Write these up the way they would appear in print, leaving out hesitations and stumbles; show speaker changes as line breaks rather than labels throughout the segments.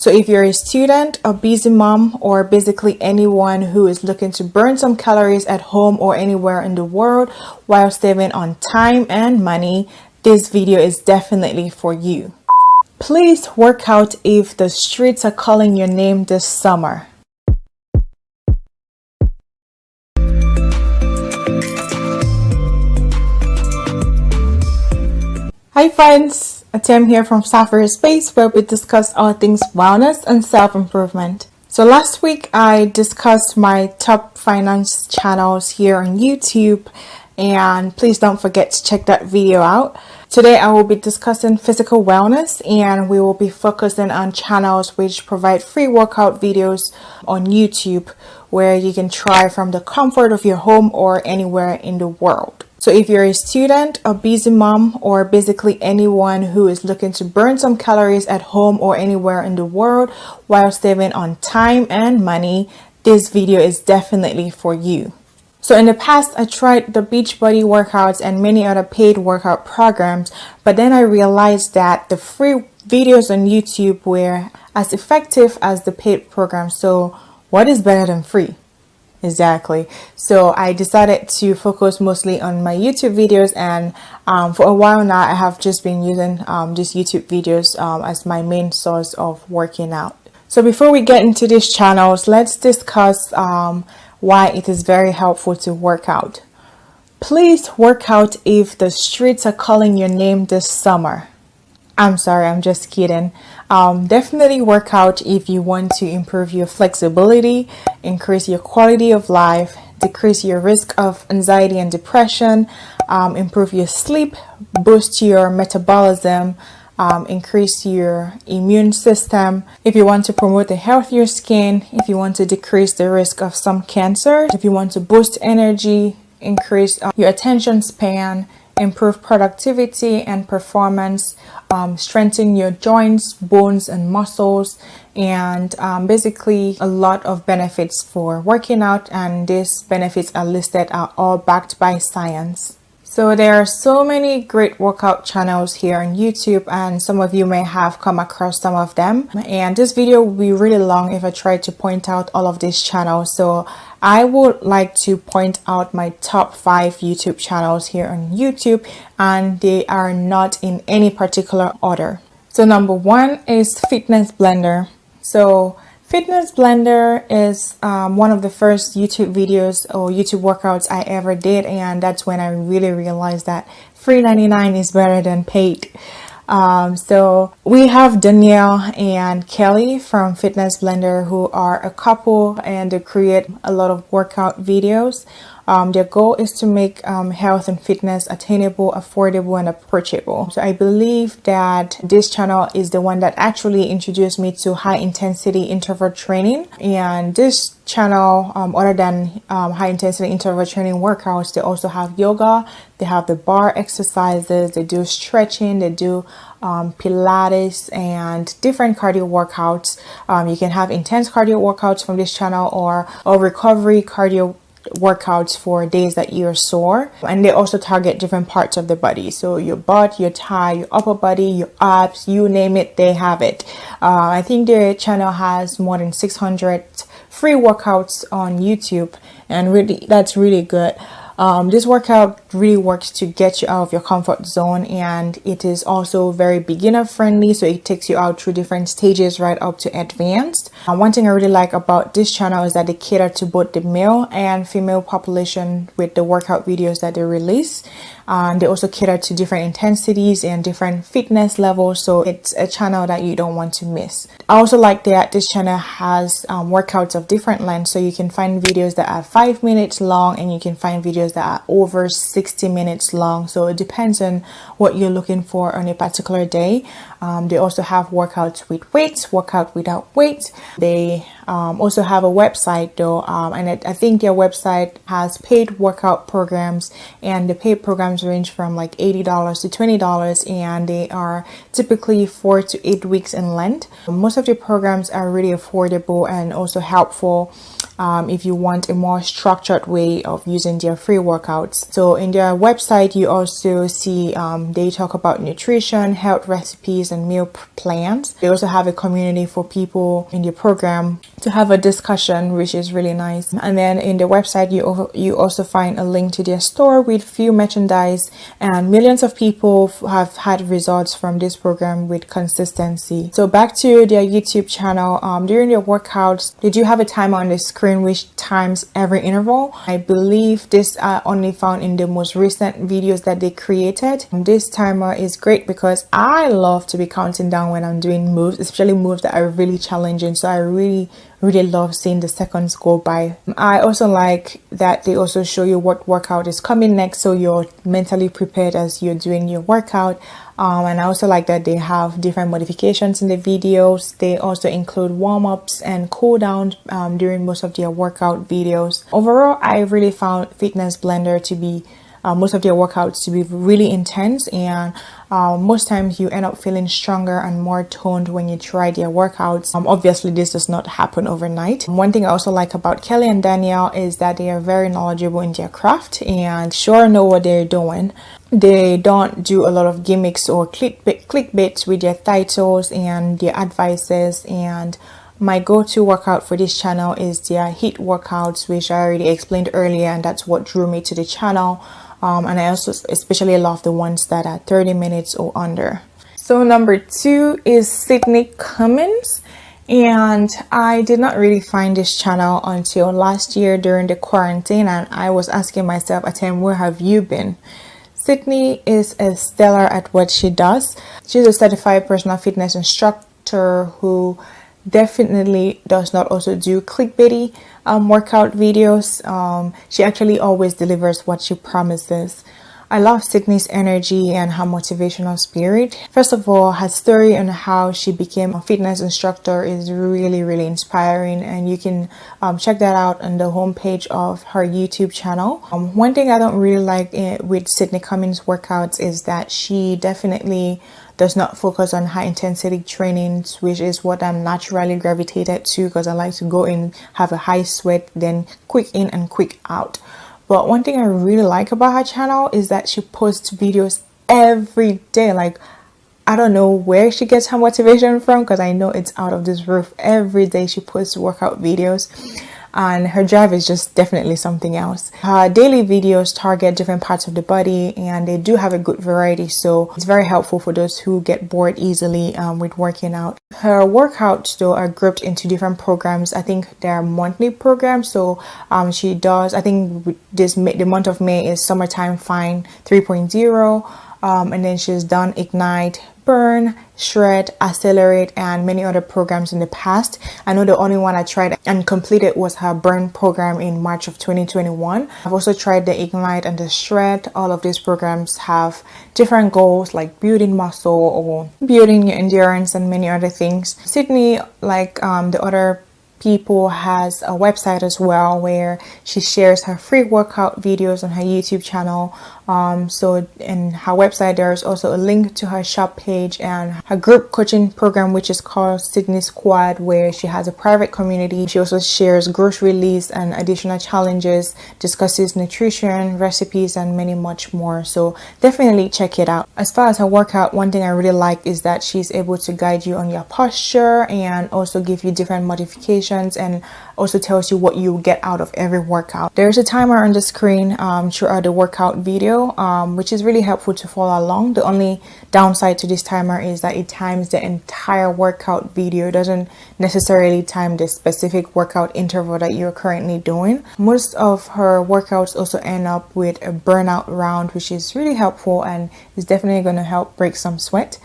So if you're a student, a busy mom, or basically anyone who is looking to burn some calories at home or anywhere in the world while saving on time and money, this video is definitely for you. Please work out if the streets are calling your name this summer. Hi friends, Tim here from Safari Space, where we discuss all things wellness and self-improvement. So last week I discussed my top finance channels here on YouTube, and please don't forget to check that video out. Today I will be discussing physical wellness, and we will be focusing on channels which provide free workout videos on YouTube where you can try from the comfort of your home or anywhere in the world. So if you're a student, a busy mom, or basically anyone who is looking to burn some calories at home or anywhere in the world while saving on time and money, this video is definitely for you. So in the past, I tried the Beachbody workouts and many other paid workout programs, but then I realized that the free videos on YouTube were as effective as the paid program. So what is better than free? Exactly. So I decided to focus mostly on my YouTube videos, and for a while now I have just been using these YouTube videos as my main source of working out. So before we get into these channels, let's discuss why it is very helpful to work out. Please work out if the streets are calling your name this summer. I'm sorry, I'm just kidding. Definitely work out if you want to improve your flexibility, increase your quality of life, decrease your risk of anxiety and depression, improve your sleep, boost your metabolism, increase your immune system. If you want to promote a healthier skin, if you want to decrease the risk of some cancers, if you want to boost energy, increase your attention span, improve productivity and performance, strengthen your joints, bones and muscles, and basically a lot of benefits for working out, and these benefits are listed, are all backed by science. So there are so many great workout channels here on YouTube, and some of you may have come across some of them, and this video will be really long if I try to point out all of these channels. So I would like to point out my top 5 YouTube channels here on YouTube, and they are not in any particular order. So number 1 is Fitness Blender. So Fitness Blender is one of the first YouTube videos or YouTube workouts I ever did, and that's when I really realized that free 99 is better than paid. So we have Danielle and Kelly from Fitness Blender, who are a couple, and they create a lot of workout videos. Their goal is to make health and fitness attainable, affordable, and approachable. So I believe that this channel is the one that actually introduced me to high intensity interval training. And this channel, other than high intensity interval training workouts, they also have yoga, they have the bar exercises, they do stretching, they do Pilates and different cardio workouts. You can have intense cardio workouts from this channel, or recovery cardio workouts for days that you're sore. And they also target different parts of the body, so your butt, your thigh, your upper body, your abs, you name it, they have it. I think their channel has more than 600 free workouts on YouTube, and really that's really good. This workout really works to get you out of your comfort zone, and it is also very beginner friendly, so it takes you out through different stages right up to advanced. One thing I really like about this channel is that they cater to both the male and female population with the workout videos that they release. They also cater to different intensities and different fitness levels, so it's a channel that you don't want to miss. I also like that this channel has workouts of different lengths, so you can find videos that are 5 minutes long, and you can find videos that are over 60 minutes long. So it depends on what you're looking for on a particular day. They also have workouts with weights, workout without weights. They also have a website though, and I think their website has paid workout programs, and the paid programs range from like $80 to $20, and they are typically 4 to 8 weeks in length. Most of the programs are really affordable and also helpful, if you want a more structured way of using their free workouts. So in their website, you also see they talk about nutrition, health recipes, and meal plans. They also have a community for people in the program to have a discussion, which is really nice. And then in the website, you also find a link to their store with few merchandise, and millions of people have had results from this program with consistency. So back to their YouTube channel, during their workouts, they do have a timer on the screen which times every interval. I believe this are only found in the most recent videos that they created. And this timer is great because I love to be counting down when I'm doing moves, especially moves that are really challenging. So I really love seeing the seconds go by. I also like that they also show you what workout is coming next, so you're mentally prepared as you're doing your workout. And I also like that they have different modifications in the videos. They also include warm-ups and cool downs during most of their workout videos. Overall, I really found Fitness Blender to be most of their workouts to be really intense, and most times you end up feeling stronger and more toned when you try their workouts. Obviously this does not happen overnight. One thing I also like about Kelly and Danielle is that they are very knowledgeable in their craft and sure know what they're doing. They don't do a lot of gimmicks or clickbaits with their titles and their advices. And my go-to workout for this channel is their HIIT workouts, which I already explained earlier, and that's what drew me to the channel. And I also especially love the ones that are 30 minutes or under. So number 2 is Sydney Cummings, and I did not really find this channel until last year during the quarantine, and I was asking myself at the time, where have you been? Sydney is a stellar at what she does. She's a certified personal fitness instructor who definitely does not also do clickbaity workout videos. She actually always delivers what she promises. I love Sydney's energy and her motivational spirit. First of all, her story on how she became a fitness instructor is really inspiring, and you can check that out on the homepage of her YouTube channel. One thing I don't really like with Sydney Cummings workouts is that she definitely does not focus on high intensity trainings, which is what I'm naturally gravitated to because I like to go in, have a high sweat, then quick in and quick out. But one thing I really like about her channel is that she posts videos every day. Like, I don't know where she gets her motivation from because I know it's out of this roof. Every day she posts workout videos, and her drive is just definitely something else. Her daily videos target different parts of the body, and they do have a good variety, so it's very helpful for those who get bored easily with working out. Her workouts though are grouped into different programs. I think they are monthly programs, so she does, I think the month of May is Summertime Fine 3.0, and then she's done Ignite, Burn, Shred, Accelerate, and many other programs in the past. I know the only one I tried and completed was her Burn program in March of 2021. I've also tried the Ignite and the Shred. All of these programs have different goals like building muscle or building your endurance and many other things. Sydney, like the other people, has a website as well where she shares her free workout videos on her YouTube channel. So in her website there's also a link to her shop page and her group coaching program, which is called Sydney Squad, where she has a private community. She also shares grocery lists and additional challenges, discusses nutrition, recipes, and many much more. So definitely check it out. As far as her workout, one thing I really like is that she's able to guide you on your posture and also give you different modifications, and also tells you what you get out of every workout. There's a timer on the screen throughout the workout video, which is really helpful to follow along. The only downside to this timer is that it times the entire workout video. It doesn't necessarily time the specific workout interval that you're currently doing. Most of her workouts also end up with a burnout round, which is really helpful and is definitely going to help break some sweat.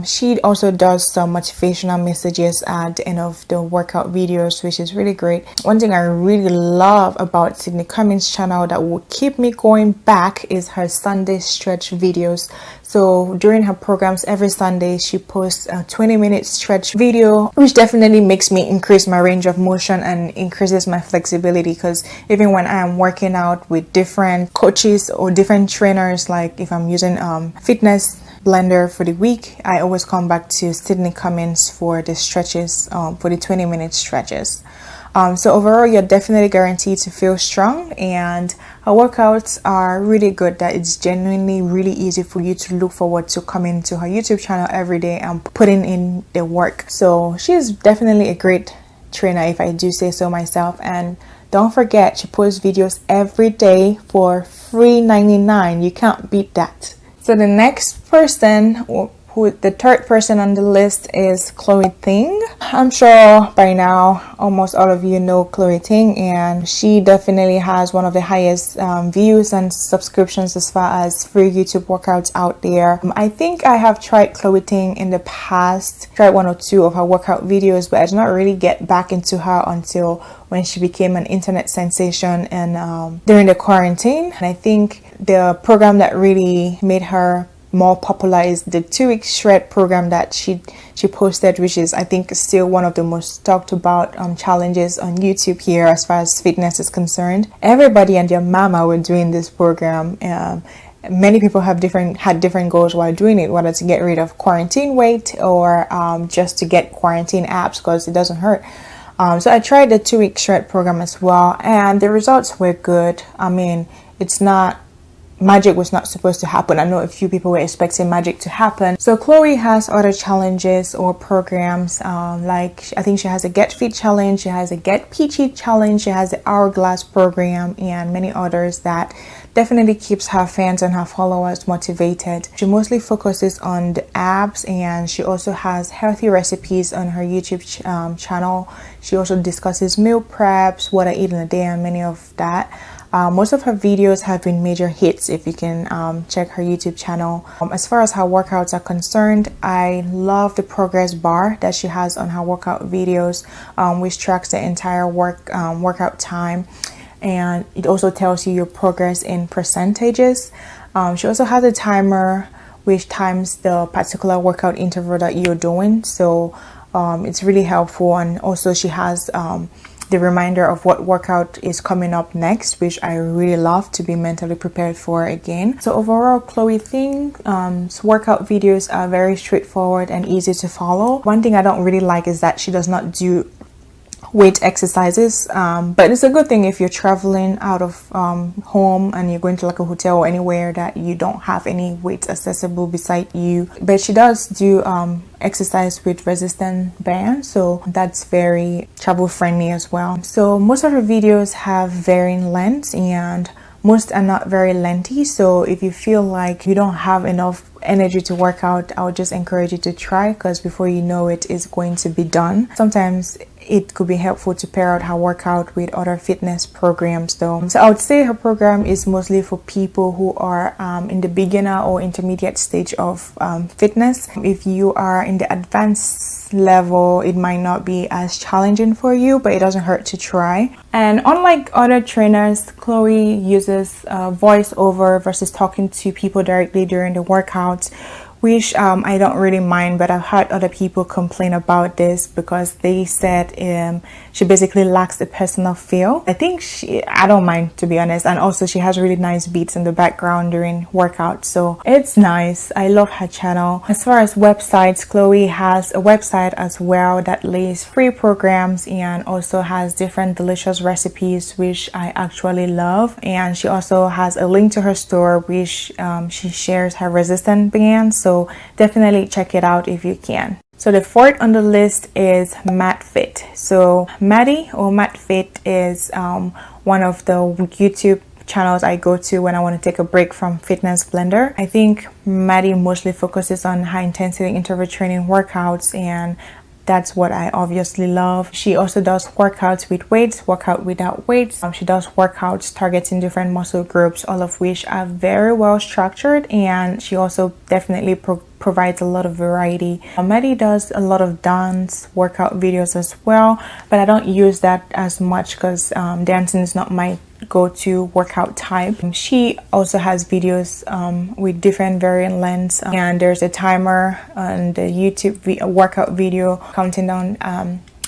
She also does some motivational messages at the end of the workout videos, which is really great. One thing I really love about Sydney Cummings' channel that will keep me going back is her Sunday stretch videos. So during her programs every Sunday, she posts a 20-minute stretch video, which definitely makes me increase my range of motion and increases my flexibility, because even when I am working out with different coaches or different trainers, like if I'm using Fitness Blender for the week, I always come back to Sydney Cummings for the stretches, for the 20-minute stretches. So overall, you're definitely guaranteed to feel strong, and her workouts are really good, that it's genuinely really easy for you to look forward to coming to her YouTube channel every day and putting in the work. So she's definitely a great trainer, if I do say so myself. And don't forget, she posts videos every day for free 99. You can't beat that. So the next person, the third person on the list, is Ting. I'm sure by now almost all of you know Ting, and she definitely has one of the highest views and subscriptions as far as free YouTube workouts out there. I think I have tried Ting in the past, tried one or two of her workout videos, but I did not really get back into her until when she became an internet sensation and during the quarantine. And I think the program that really made her more popular is the 2-week shred program that she posted, which is, I think, still one of the most talked about challenges on YouTube here as far as fitness is concerned. Everybody and their mama were doing this program. Many people had different goals while doing it, whether to get rid of quarantine weight or just to get quarantine abs, because it doesn't hurt. So I tried the 2-week shred program as well, and the results were good. I mean, magic was not supposed to happen. I know a few people were expecting magic to happen. So Chloe has other challenges or programs, like I think she has a Get Fit challenge, she has a Get Peachy challenge, she has the Hourglass program, and many others that definitely keeps her fans and her followers motivated. She mostly focuses on the abs, and she also has healthy recipes on her YouTube channel. She also discusses meal preps, what I eat in a day, and many of that. Most of her videos have been major hits, if you can check her YouTube channel. As far as her workouts are concerned, I love the progress bar that she has on her workout videos, which tracks the entire workout time, and it also tells you your progress in percentages. She also has a timer which times the particular workout interval that you're doing, so it's really helpful. And also she has the reminder of what workout is coming up next, which I really love to be mentally prepared for again. So overall, Ting's workout videos are very straightforward and easy to follow. One thing I don't really like is that she does not do weight exercises, but it's a good thing if you're traveling out of home and you're going to like a hotel or anywhere that you don't have any weights accessible beside you. But she does do exercise with resistant bands, so that's very travel friendly as well. So most of her videos have varying lengths, and most are not very lengthy. So if you feel like you don't have enough energy to work out, I would just encourage you to try, because before you know it, it's going to be done. Sometimes it could be helpful to pair out her workout with other fitness programs though. So I would say her program is mostly for people who are in the beginner or intermediate stage of fitness. If you are in the advanced level, it might not be as challenging for you, but it doesn't hurt to try. And unlike other trainers, Chloe uses voiceover versus talking to people directly during the workouts, which I don't really mind, but I've heard other people complain about this because they said she basically lacks the personal feel. I don't mind, to be honest. And also she has really nice beats in the background during workouts, so it's nice. I love her channel. As far as websites, Chloe has a website as well that lists free programs and also has different delicious recipes, which I actually love. And she also has a link to her store, which she shares her resistant bands, so definitely check it out if you can. So the fourth on the list is Madfit. So Maddie or Madfit is one of the YouTube channels I go to when I want to take a break from Fitness Blender. I think Maddie mostly focuses on high intensity interval training workouts, and that's what I obviously love. She also does workouts with weights, workout without weights. She does workouts targeting different muscle groups, all of which are very well structured, and she also definitely provides a lot of variety. Maddie does a lot of dance workout videos as well, but I don't use that as much because dancing is not my go-to workout type. She also has videos with different varying lengths, and there's a timer on the YouTube workout video counting down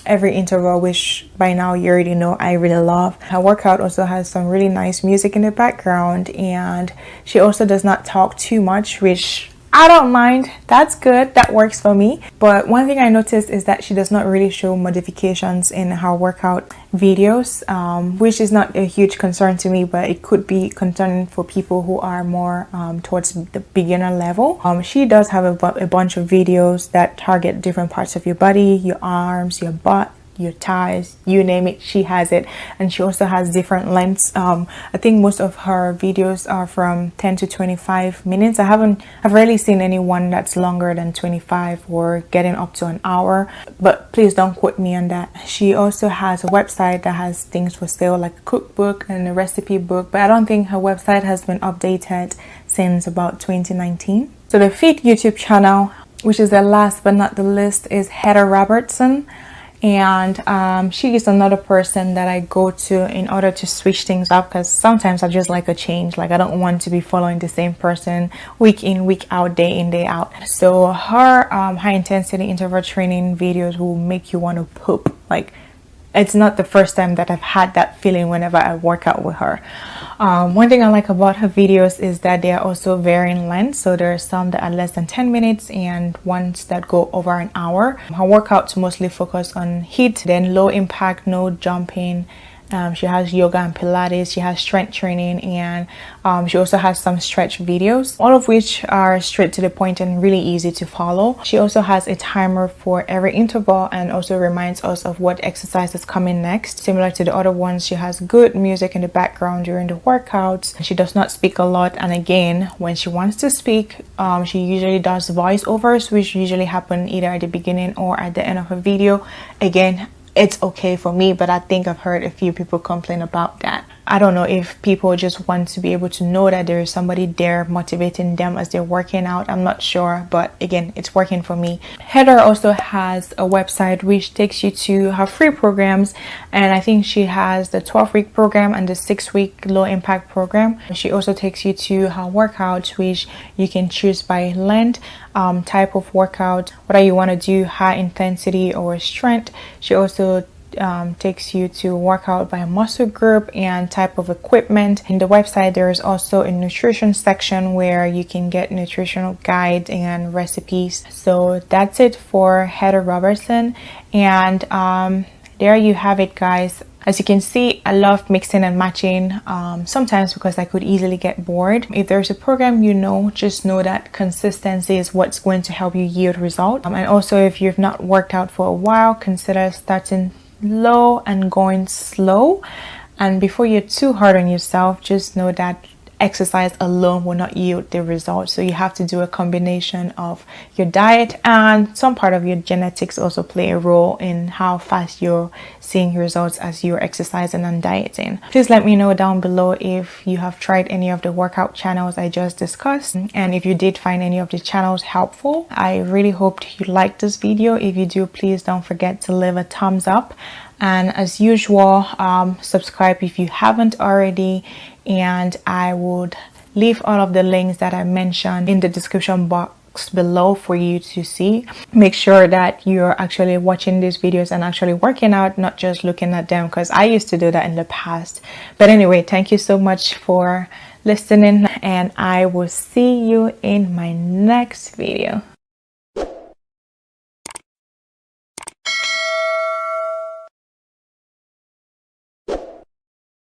every interval, which by now you already know I really love. Her workout also has some really nice music in the background, and she also does not talk too much, which I don't mind. That's good. That works for me. But one thing I noticed is that she does not really show modifications in her workout videos, which is not a huge concern to me, but it could be concerning for people who are more towards the beginner level. She does have a bunch of videos that target different parts of your body, your arms, your butt, your thighs, you name it, she has it. And she also has different lengths. I think most of her videos are from 10 to 25 minutes. I've rarely seen anyone that's longer than 25 or getting up to an hour, but please don't quote me on that. She also has a website that has things for sale, like a cookbook and a recipe book, but I don't think her website has been updated since about 2019. So the Fit YouTube channel, which is the last but not the least, is Robertson. And she is another person that I go to in order to switch things up, because sometimes I just like a change. Like, I don't want to be following the same person week in, week out, day in, day out. So her high intensity interval training videos will make you want to poop. Like, it's not the first time that I've had that feeling whenever I work out with her. One thing I like about her videos is that they are also varying length. So there are some that are less than 10 minutes and ones that go over an hour. Her workouts mostly focus on HIIT, then low impact, no jumping. She has yoga and Pilates, she has strength training, and she also has some stretch videos, all of which are straight to the point and really easy to follow. She also has a timer for every interval and also reminds us of what exercise is coming next. Similar to the other ones, she has good music in the background during the workouts. She does not speak a lot, and again, when she wants to speak, she usually does voiceovers, which usually happen either at the beginning or at the end of her video. Again, it's okay for me, but I think I've heard a few people complain about that. I don't know if people just want to be able to know that there is somebody there motivating them as they're working out. I'm not sure, but again, it's working for me. Heather also has a website which takes you to her free programs, and I think she has the 12-week program and the 6-week low impact program. She also takes you to her workouts, which you can choose by length, type of workout, whether you want to do high intensity or strength. She also takes you to workout by muscle group and type of equipment. In the website, there is also a nutrition section where you can get nutritional guides and recipes. So that's it for Heather Robertson, and there you have it, guys. As you can see, I love mixing and matching, sometimes because I could easily get bored. If there's a program just know that consistency is what's going to help you yield results. And also, if you've not worked out for a while, consider starting low and going slow. And before you're too hard on yourself, just know that exercise alone will not yield the results. So you have to do a combination of your diet, and some part of your genetics also play a role in how fast you're seeing results as you're exercising and dieting. Please let me know down below if you have tried any of the workout channels I just discussed, and if you did find any of the channels helpful. I really hoped you liked this video. If you do, please don't forget to leave a thumbs up, and as usual, subscribe if you haven't already, and I would leave all of the links that I mentioned in the description box below for you to see. Make sure that you're actually watching these videos and actually working out, not just looking at them, because I used to do that in the past. But anyway, thank you so much for listening, and I will see you in my next video.